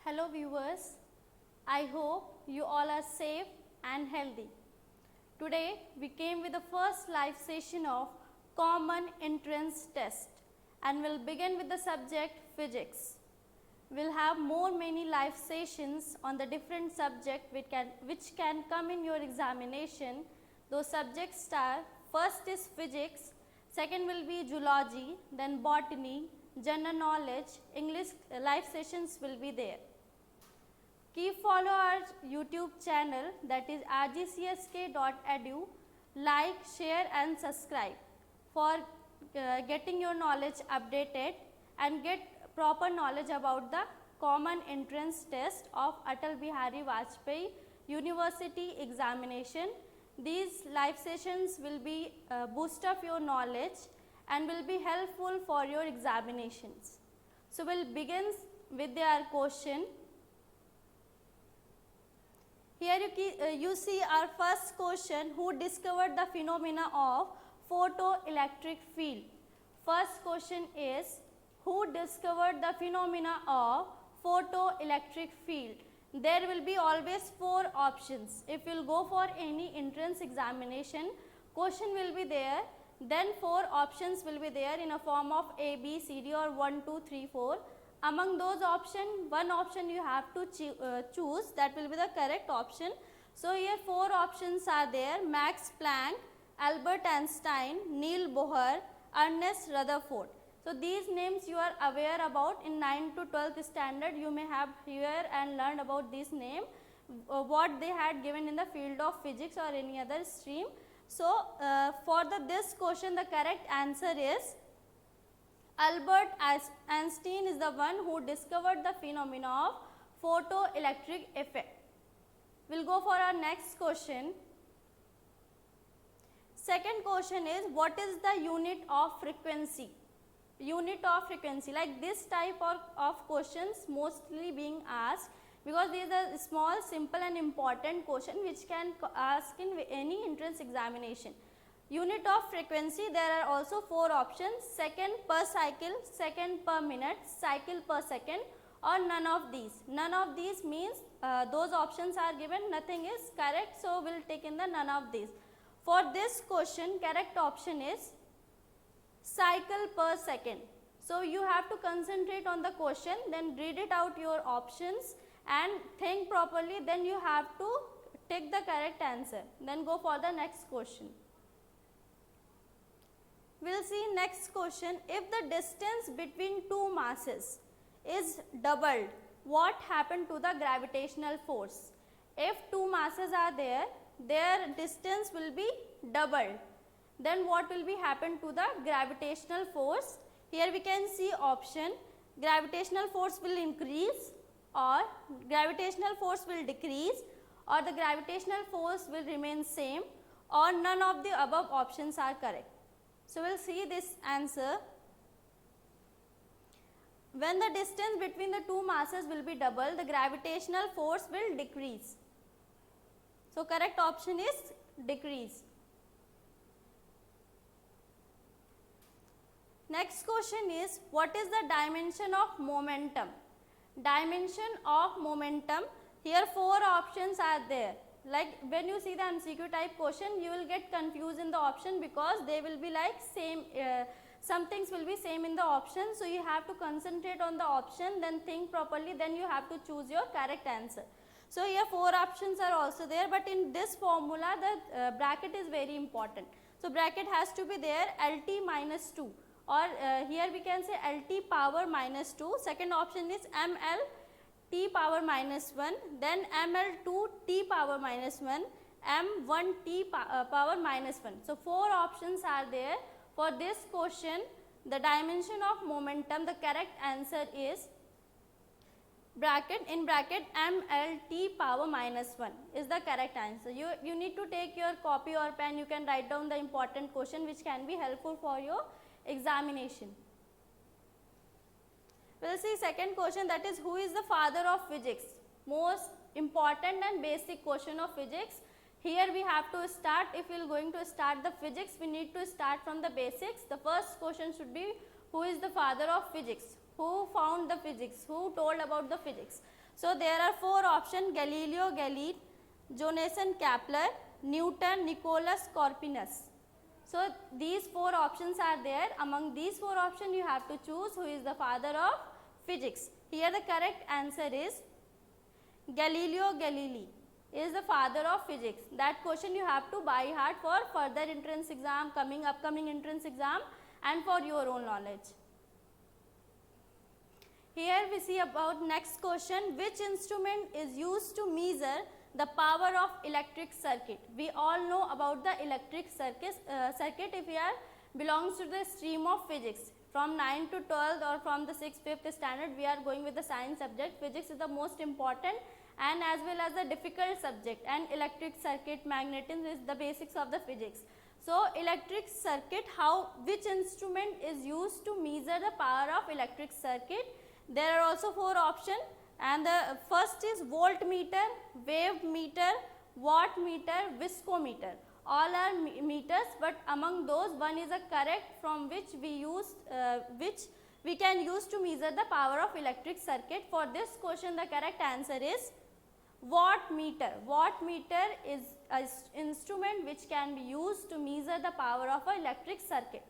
Hello viewers, I hope you all are safe and healthy. Today we came with the first live session of Common Entrance Test and will begin with the subject Physics. We'll have many live sessions on the different subject which can come in your examination. Those subjects are, first is Physics, second will be Zoology, then Botany, General Knowledge, English live sessions will be there. Keep follow our YouTube channel, that is rgcsk.edu. Like, share and subscribe for getting your knowledge updated and get proper knowledge about the Common Entrance Test of Atal Bihari Vajpayee University examination. These live sessions will be boost up your knowledge and will be helpful for your examinations. So, we will begin with their question. Here you see our first question, who discovered the phenomena of photoelectric field? First question is, who discovered the phenomena of photoelectric field? There will be always 4 options. If you will go for any entrance examination, question will be there, then 4 options will be there in a form of A, B, C, D or 1, 2, 3, 4. Among those options, one option you have to choose, that will be the correct option. So, here 4 options are there: Max Planck, Albert Einstein, Niels Bohr, Ernest Rutherford. So, these names you are aware about. In 9th to 12th standard you may have heard and learned about this name, what they had given in the field of physics or any other stream. So, for this question the correct answer is Albert Einstein is the one who discovered the phenomena of photoelectric effect. We will go for our next question. Second question is, what is the unit of frequency? Unit of frequency, like this type of questions mostly being asked, because these are small, simple and important question which can ask in any entrance examination. Unit of frequency, there are also 4 options: second per cycle, second per minute, cycle per second or none of these. None of these means those options are given, nothing is correct. So, we will take in the none of these. For this question, correct option is cycle per second. So, you have to concentrate on the question, then read it out your options and think properly, then you have to take the correct answer. Then go for the next question. We will see next question, if the distance between 2 masses is doubled, what happened to the gravitational force? If 2 masses are there, their distance will be doubled, then what will be happen to the gravitational force? Here we can see option, gravitational force will increase or gravitational force will decrease or the gravitational force will remain same, or none of the above options are correct. So, we will see this answer. When the distance between the 2 masses will be double, the gravitational force will decrease. So, correct option is decrease. Next question is, what is the dimension of momentum? Dimension of momentum, here 4 options are there. Like when you see the MCQ type question, you will get confused in the option because they will be like same, some things will be same in the option. So, you have to concentrate on the option, then think properly, then you have to choose your correct answer. So, here 4 options are also there, but in this formula the bracket is very important. So, bracket has to be there, LT minus 2 or here we can say LT power minus 2, second option is ML T power minus 1, then ML2 T power minus 1, M1 T power minus 1. So, 4 options are there. For this question, the dimension of momentum, the correct answer is in bracket ML T power minus 1 is the correct answer. You need to take your copy or pen, you can write down the important question which can be helpful for your examination. We will see second question, that is, who is the father of physics? Most important and basic question of physics. Here we have to start, if we are going to start the physics, we need to start from the basics. The first question should be, who is the father of physics? Who found the physics? Who told about the physics? So there are four options: Galileo Galilei, Johannes Kepler, Newton, Nicolaus Copernicus. So these four options are there. Among these four options you have to choose who is the father of physics. Here the correct answer is Galileo Galilei is the father of physics. That question you have to by heart for further entrance exam, upcoming entrance exam, and for your own knowledge. Here we see about next question: which instrument is used to measure the power of electric circuit? We all know about the electric circuit if we are belongs to the stream of physics. From 9th to 12th or from the 6th, 5th standard, we are going with the science subject. Physics is the most important and as well as the difficult subject, and electric circuit, magnetism is the basics of the physics. So electric circuit, which instrument is used to measure the power of electric circuit? There are also four options, and the first is voltmeter, wave meter, watt meter, viscometer. All are meters, but among those one is a correct from which we can use to measure the power of electric circuit. For this question the correct answer is watt meter. Watt meter is an instrument which can be used to measure the power of an electric circuit.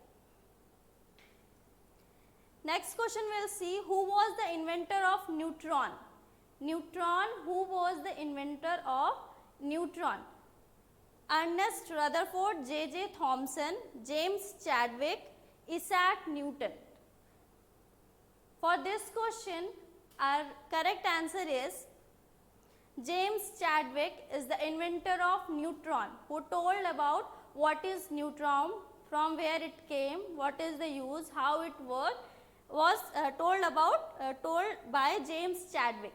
Next question we will see: who was the inventor of neutron? Neutron, who was the inventor of neutron? Ernest Rutherford, J.J. Thomson, James Chadwick, Isaac Newton. For this question our correct answer is James Chadwick is the inventor of neutron, who told about what is neutron, from where it came, what is the use, how it works, was told by James Chadwick.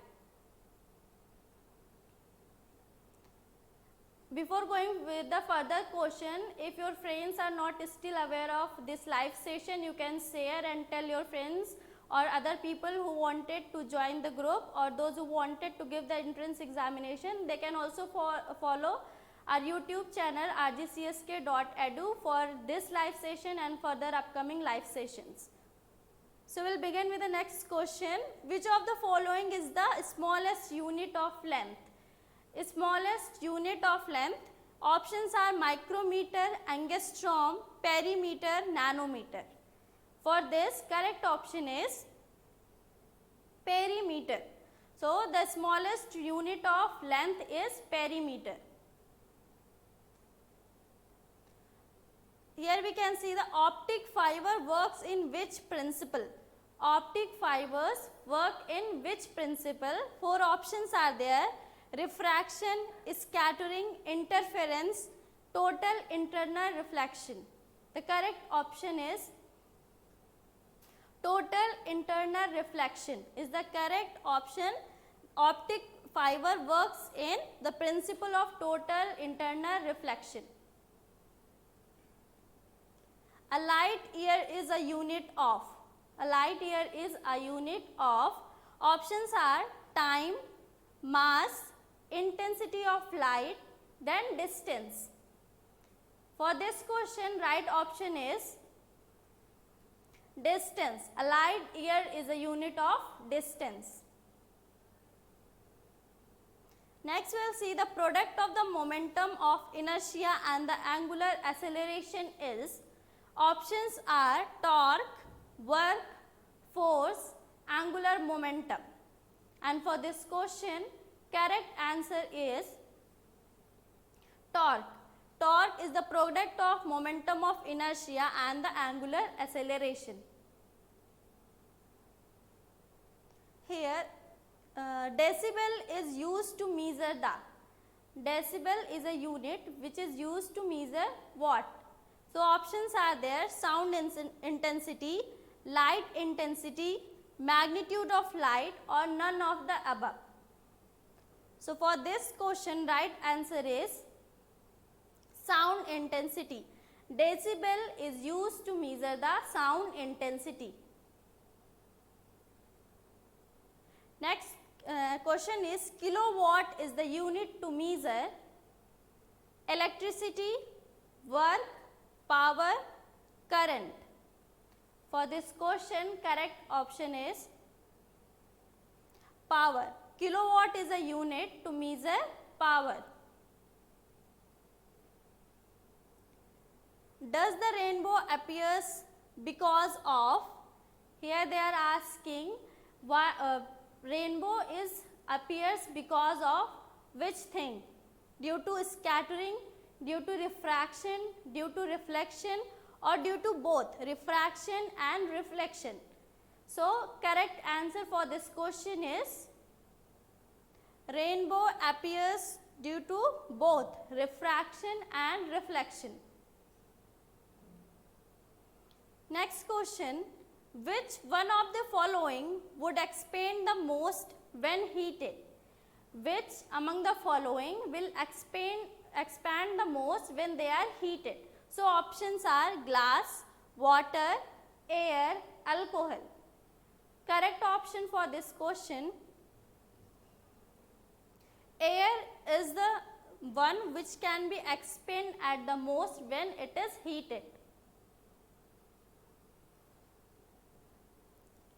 Before going with the further question, if your friends are not still aware of this live session, you can share and tell your friends or other people who wanted to join the group, or those who wanted to give the entrance examination. They can also follow our YouTube channel rgcsk.edu for this live session and further upcoming live sessions. So we will begin with the next question: which of the following is the smallest unit of length? Smallest unit of length, options are micrometer, angstrom, perimeter, nanometer. For this, correct option is perimeter. So the smallest unit of length is perimeter. Here we can see the optic fiber works in which principle? Optic fibers work in which principle? Four options are there: refraction, scattering, interference, total internal reflection. The correct option is total internal reflection is the correct option. Optic fiber works in the principle of total internal reflection. A light year is a unit of. A light year is a unit of. Options are time, mass, intensity of light, then distance. For this question, right option is distance. A light year is a unit of distance. Next we will see the product of the momentum of inertia and the angular acceleration is. Options are torque, work, force, angular momentum. And for this question, correct answer is torque. Torque is the product of momentum of inertia and the angular acceleration. Here decibel is used to measure the. Decibel is a unit which is used to measure what? So options are there: sound intensity, light intensity, magnitude of light, or none of the above. So for this question, right answer is sound intensity. Decibel is used to measure the sound intensity. Next question is: kilowatt is the unit to measure electricity, work, power, current. For this question, correct option is power. kilowatt is a unit to measure power. Does the rainbow appears because of, here they are asking why rainbow appears because of which thing? Due to scattering, due to refraction, due to reflection, or due to both refraction and reflection. So correct answer for this question is rainbow appears due to both refraction and reflection. Next question, which one of the following would expand the most when heated? Which among the following will expand the most when they are heated? So options are glass, water, air, alcohol. Correct option for this question, air is the one which can be expanded at the most when it is heated.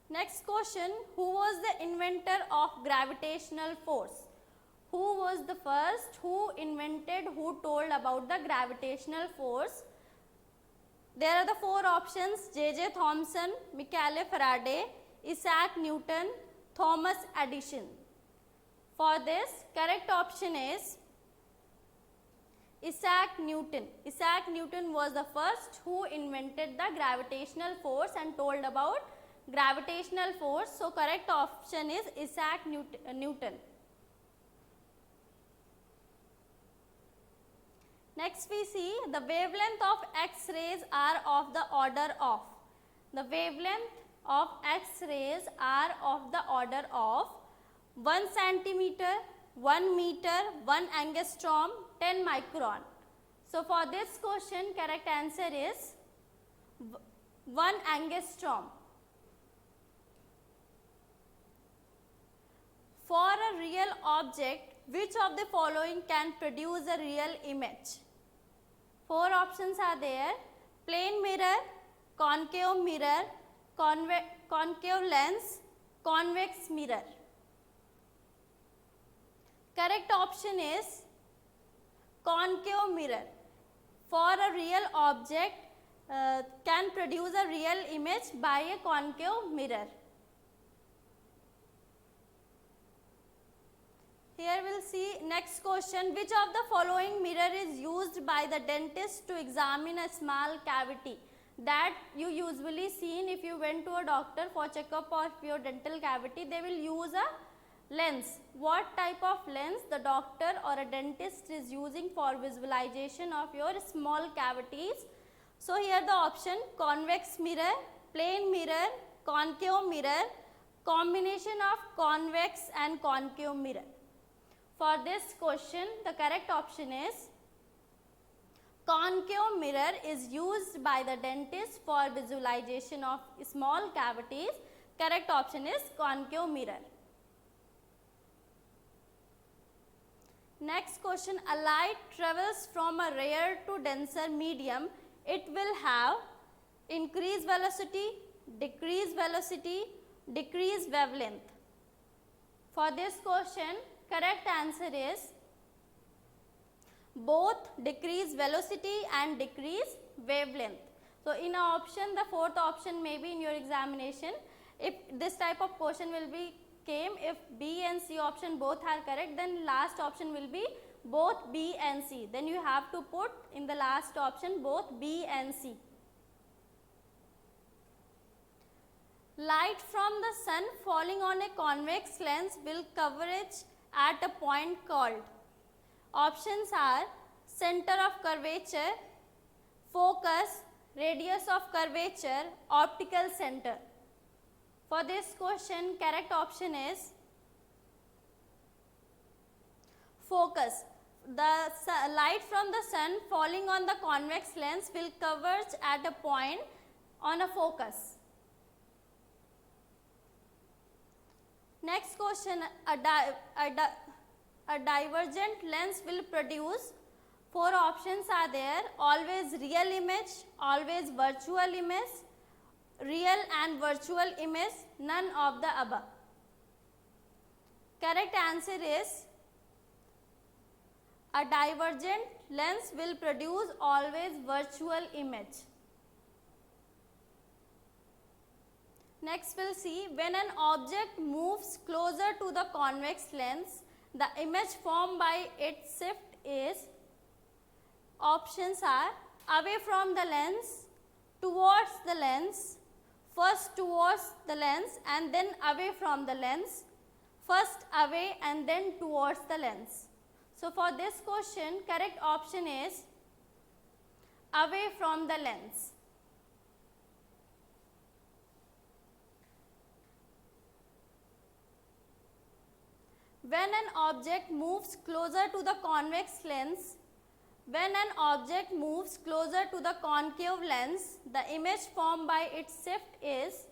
Next question, who was the inventor of gravitational force? Who was the first who told about the gravitational force? There are the four options: J.J. Thomson, Michael Faraday, Isaac Newton, Thomas Edison. For this, correct option is Isaac Newton. Isaac Newton was the first who invented the gravitational force and told about gravitational force. So correct option is Isaac Newton. Next we see the wavelength of X-rays are of the order of. The wavelength of X-rays are of the order of 1 centimeter, 1 meter, 1 angstrom, 10 micron. So for this question, correct answer is 1 angstrom. For a real object, which of the following can produce a real image? Four options are there: plane mirror, concave mirror, concave lens, convex mirror. Correct option is concave mirror. For a real object can produce a real image by a concave mirror. Here we will see next question, which of the following mirror is used by the dentist to examine a small cavity? That you usually seen if you went to a doctor for checkup of your dental cavity, they will use a lens. What type of lens the doctor or a dentist is using for visualization of your small cavities? So here the option: convex mirror, plane mirror, concave mirror, combination of convex and concave mirror. For this question, the correct option is concave mirror is used by the dentist for visualization of small cavities. Correct option is concave mirror. Next question, a light travels from a rare to denser medium. It will have increased velocity, decreased velocity, decreased wavelength. For this question, correct answer is both decreased velocity and decreased wavelength. So in a option, the fourth option may be in your examination. If this type of question will be came, if B and C option both are correct, then last option will be both B and C. Then you have to put in the last option both B and C. Light from the sun falling on a convex lens will coverage at a point called. Options are center of curvature, focus, radius of curvature, optical center. For this question, correct option is focus. The light from the sun falling on the convex lens will converge at a point on a focus. Next question, a divergent lens will produce. Four options are there: always real image, always virtual image, real and virtual image, none of the above. Correct answer is a divergent lens will produce always virtual image. Next we'll see, when an object moves closer to the convex lens, the image formed by its shift is, options are away from the lens, towards the lens, first towards the lens and then away from the lens, first away and then towards the lens. So for this question, correct option is away from the lens. When an object moves closer to the convex lens, when an object moves closer to the concave lens, the image formed by its shift is,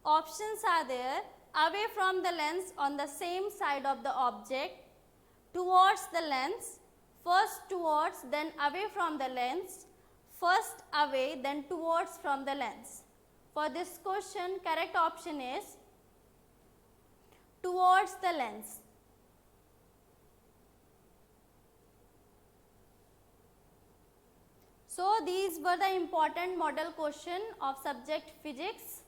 options are there, away from the lens on the same side of the object, towards the lens, first towards then away from the lens, first away then towards from the lens. For this question, correct option is towards the lens. So these were the important model question of subject physics.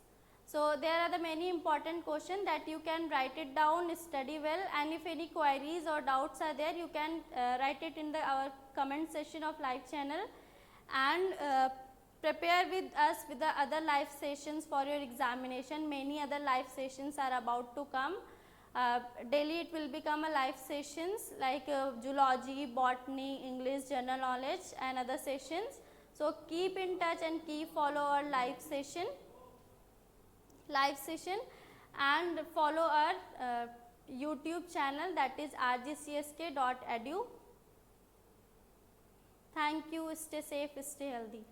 So there are the many important questions that you can write it down, study well, and if any queries or doubts are there, you can write it in our comment section of live channel, and prepare with us with the other live sessions for your examination. Many other live sessions are about to come. Daily it will become a live sessions like zoology, botany, English, general knowledge and other sessions. So keep in touch and keep follow our live session and follow our YouTube channel, that is rgcsk.edu. Thank you. Stay safe, stay healthy.